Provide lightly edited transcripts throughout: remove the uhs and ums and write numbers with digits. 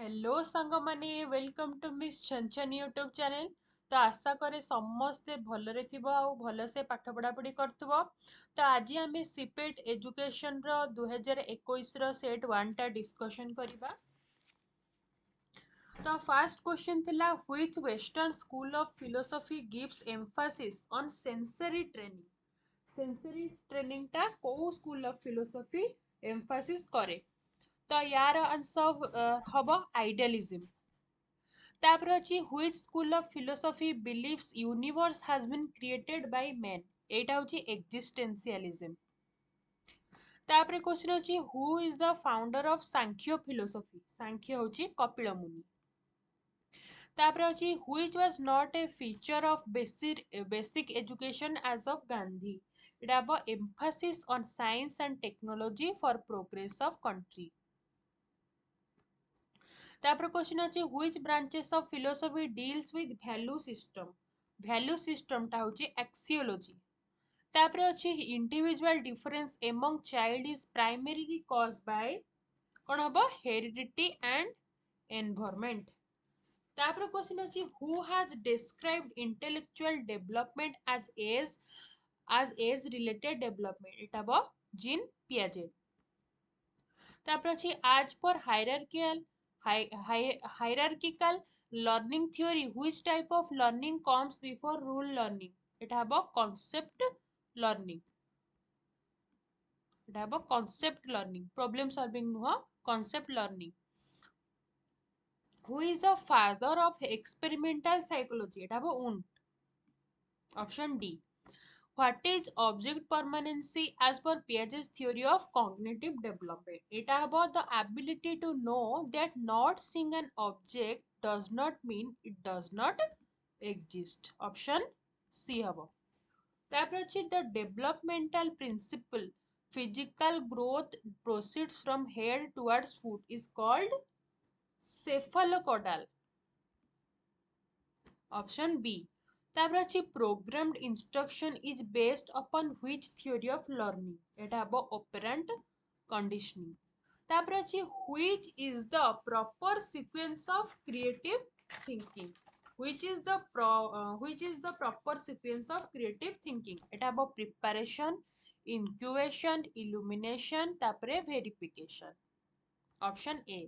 Hello सांग माने welcome to Miss छंचन यूट्यूब चैनल। तो आशा करे समस्ते भलरे थिबो आ भलसे पाठ पढ़ापढ़ी करथबो। तो आज आम सीपेट एजुकेशन रो 2021 रो सेट 1 टा डिस्कशन करिबा। तो फर्स्ट क्वेश्चन थिला which western school of philosophy gives Mphasis on sensory training. Sensory training टा को स्कूल ऑफ फिलोसफी एम्फासिस करे। तो यार आंसर हबो आइडियलिज्म। तापर अछि which school of philosophy believes universe has been created by man. एटा होची एक्जिस्टेंशियलिज्म। तापर क्वेश्चन अछि who is the founder of Samkhya philosophy. Samkhya होची कपिल मुनि। तापर अछि which was not a feature of basic education age of Gandhi. एटा हबो emphasis on science and technology for progress of country. तापर क्वेश्चन अछि which branches of philosophy deals with value system. Value system टा होची axiology. तापर अछि individual difference among child is primarily caused by कोन हबो हेरिडिटी एंड एनवायरनमेंट। तापर question अछि who has described intellectual development as related development. एटा हबो जीन पियाजेट। तापर अछि आज पर hierarchical learning theory which type of learning comes before rule learning। एटा हबो concept learning। एटा हबो concept learning problem solving नुह concept learning। who is the father of experimental psychology। एटा हबो Wundt। option D। What is object permanency as per Piaget's theory of cognitive development? It is about the ability to know that not seeing an object does not mean it does not exist. Option C habo. तापर अछि the developmental principle physical growth proceeds from head towards foot is called cephalocaudal। Option B। तापर अछि programmed instruction is based upon which theory of learning। एटा हबो operant conditioning। तापर अछि which is the proper sequence of creative thinking। which is the proper sequence of creative thinking। एटा हबो preparation incubation illumination तापरे verification। Option A।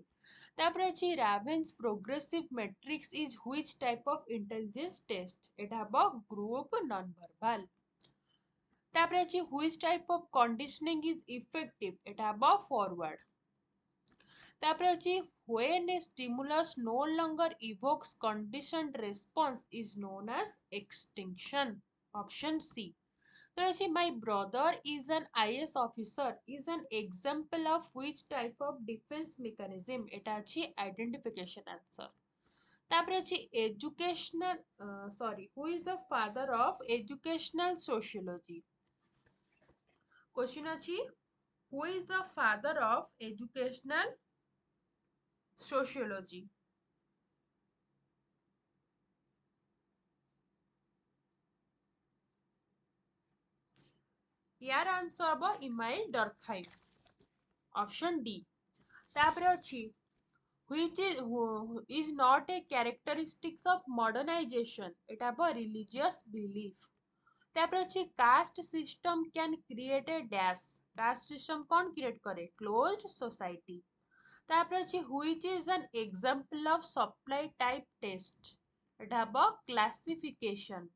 तापर अछि Raven's progressive matrix is which type of intelligence test। एटा हबो group non-verbal। तापर अछि which type of conditioning is effective। एटा हबो forward। तापर अछि when a stimulus no longer evokes conditioned response is known as extinction। Option C। My brother is an IS officer is an example of which type of defense mechanism। एटा अछि identification answer। तापर अछि educational who is the father of educational sociology। question अछि who is the father of educational sociology। यार answer हबो email Durkheim. Option D. तापर अछि which is not a characteristics of modernization। एटा हबो religious belief। तापर अछि caste system can create a dash। caste system कौन create करे closed society। तापर अछि which is an example of supply type test। एटा हबो classification।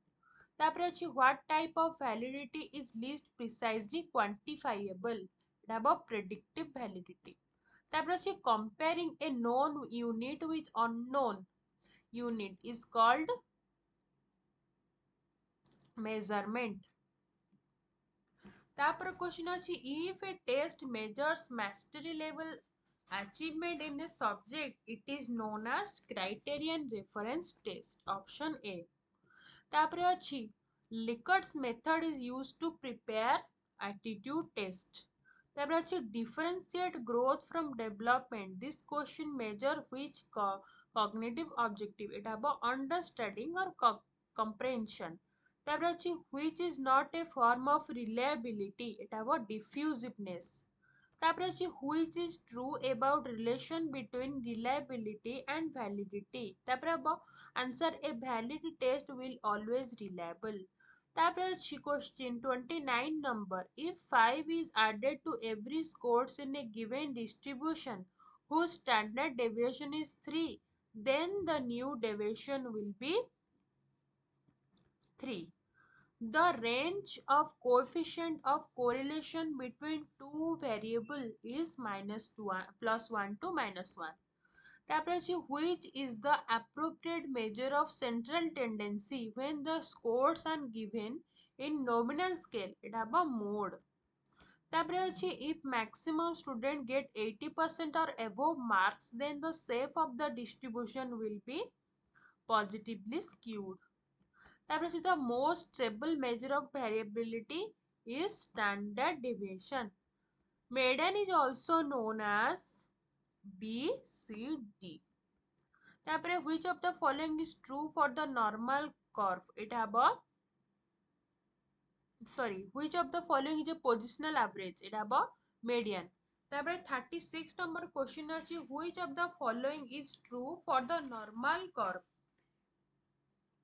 तापर अछि what type of validity is least precisely quantifiable। एटा हबो predictive validity। तापर अछि comparing a known unit with unknown unit is called measurement। तापर question अछि if a test measures mastery level achievement in a subject it is known as criterion reference test। Option A। तापर अछि Lickard's method is used to prepare attitude test। तापर अछि differentiate growth from development this question measure which cognitive objective। एटा हबो understanding or comprehension। तापर अछि which is not a form of reliability। एटा हबो diffusiveness। ତାପରେ ଅଛି which is true about relation between reliability and validity. ତାପରେ ହବ answer a valid test will always reliable. ତାପରେ ଅଛି question 29 number. If 5 is added to every scores in a given distribution whose standard deviation is 3, then the new deviation will be 3. The range of coefficient of correlation between two variables is plus 1 to -1. ତାପରେ ଅଛି which is the appropriate measure of central tendency when the scores are given in nominal scale? ଏଟା ହବ mode. ତାପରେ ଅଛି if maximum student get 80% or above marks, then the shape of the distribution will be positively skewed. तापर the most stable measure of variability is standard deviation. Median is also known as BCD. तापर which of the following is true for the normal curve? It have a which of the following is a positional average? It have a median. तापर 36 number question अछि which of the following is true for the normal curve?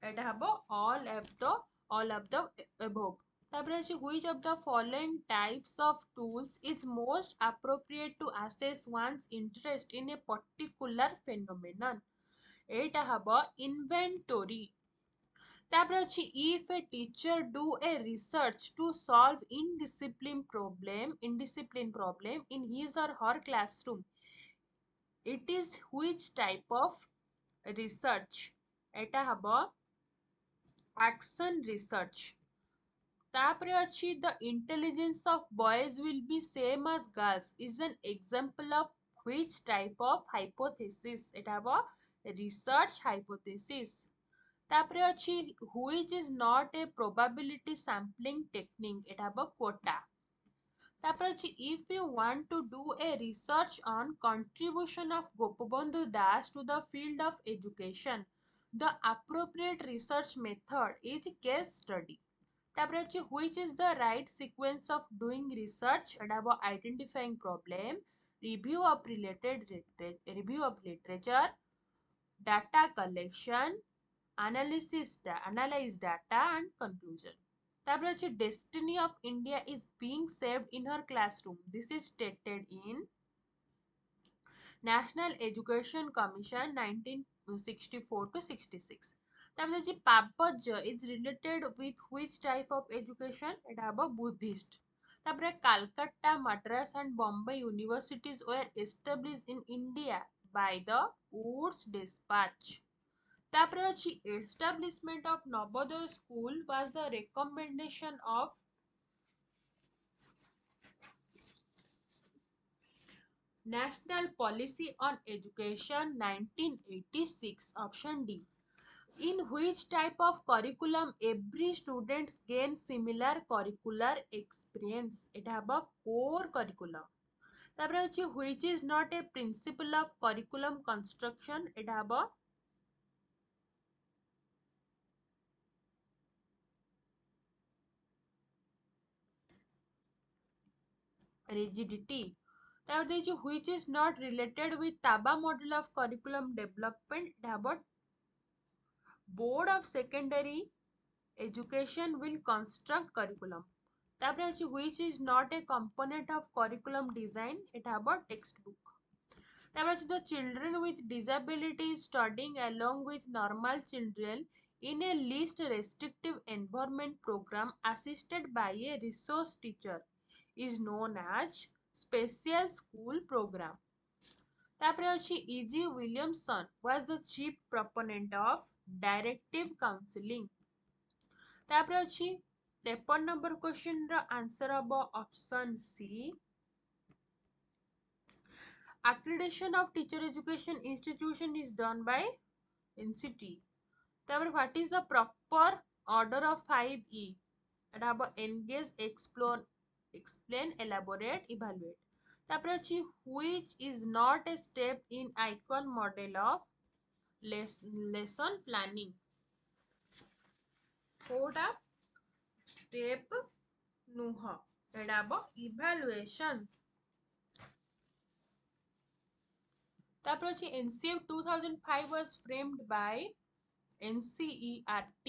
It have all of the above. তারপরে আছে which of the following types of tools is most appropriate to assess one's interest in a particular phenomenon? এটা হব inventory. তারপরে আছে if a teacher do a research to solve indiscipline problem in his or her classroom, it is which type of research? এটা হব action research. ତାପରେ ଅଛି the intelligence of boys will be same as girls is an example of which type of hypothesis? এটা হব research hypothesis. ତାପରେ ଅଛି which is not a probability sampling technique? এটা হব quota. তারপরে আছে if you want to do a research on contribution of Gopabandhu Das to the field of education, the appropriate research method is case study. তারপরে আছে which is the right sequence of doing research? এটা হব identifying problem, review of literature, data collection, analyze data and conclusion. তারপরে আছে destiny of India is being saved in her classroom. This is stated in National Education Commission 1964 to 66. তারপরে আছে পাপজ্য is related with which type of education? এটা হব Buddhist. তারপরে Calcutta, Madras and Bombay universities were established in India by the Woods Dispatch. তারপরে ଅଛି establishment of Navodaya school was the recommendation of National Policy on Education 1986. Option D. In which type of curriculum every students gain similar curricular experience? এটা হব core curriculum. তারপরে ଅଛି which is not a principle of curriculum construction? এটা হব rigidity. তারপর দিয়েছি which is not related with Taba model of curriculum development? এটা হব board of secondary education will construct curriculum. তারপরে আছে which is not a component of curriculum design? এটা হব textbook. তারপর আছে the children with disabilities studying along with normal children in a least restrictive environment program assisted by a resource teacher is known as special school program. তারপরে আছে E.G. Williamson was the chief proponent of directive counseling. তারপরে ଅଛି 53 number question ର answer হব option C. Accreditation of teacher education institution is done by NCT. তারপরে what is the proper order of 5E? এটা হব engage, explore, explain, elaborate, evaluate. তারপরে ଅଛି which is not a step in icon model of lesson planning? କୋଉଟା step ନୁହଁ, ଏଟା ହବ evaluation. तापर अछि NCF 2005 was framed by NCERT.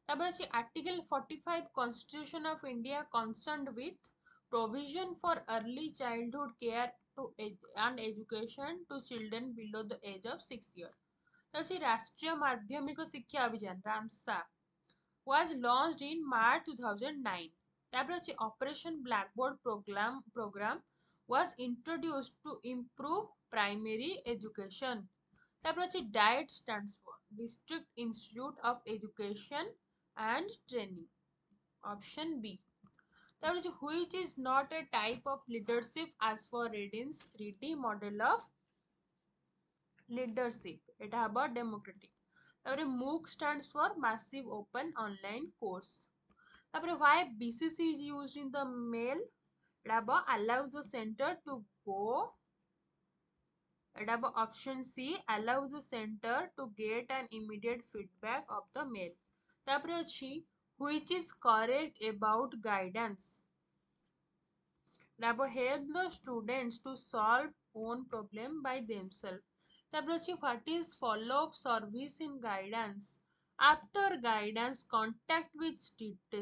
তারপর আছে Article 45 Constitution of India concerned with provision for early childhood care and education to children below the age of 6 years. तो ଅଛି राष्ट्रीय माध्यमिक शिक्षा अभियान Ramsa was launched in March 2009. তারপর আছে Operation Blackboard program was introduced to improve primary education. তারপর আছে DIET stands for District Institute of Education and Training. Option B. তারপর আছে which is not a type of leadership as for Reading's 3D model of leadership. এটা হবো democratic. তারপরে MOOC stands for Massive Open Online Course. তারপরে why BCC is used in the mail? এটা হবো allows the center to go. এটা হবো option C, allows the center to get an immediate feedback of the mail. তারপরে ଅଛି which is correct about guidance? এটা হবো help the students to solve own problem by themselves. তারপরে ଅଛି what is follow up service in guidance? After guidance, contact with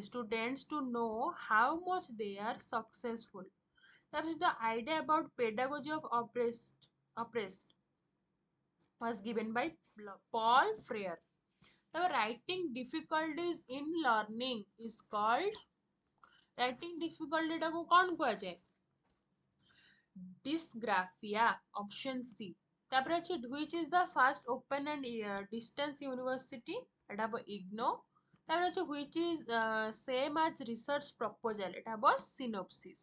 students to know how much they are successful. That is the idea about pedagogy of oppressed was given by Paul Freire. The writing difficulties in learning is called writing difficulty टाको कौन कुआ जाए dysgraphia. Option C. তারপরে আছে which is the first open and distance university? এটা হবো IGNO. তারপরে আছে which is same as research proposal? এটা হবো synopsis.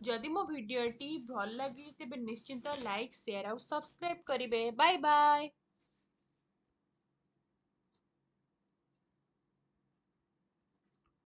যদি মো ভিডিওটি ভাল লাগি তেবে নিশ্চিন্ত লাইক शेयर ଆଉ ସବସ୍କ୍ରାଇब କରିବେ। ବାय ବାय।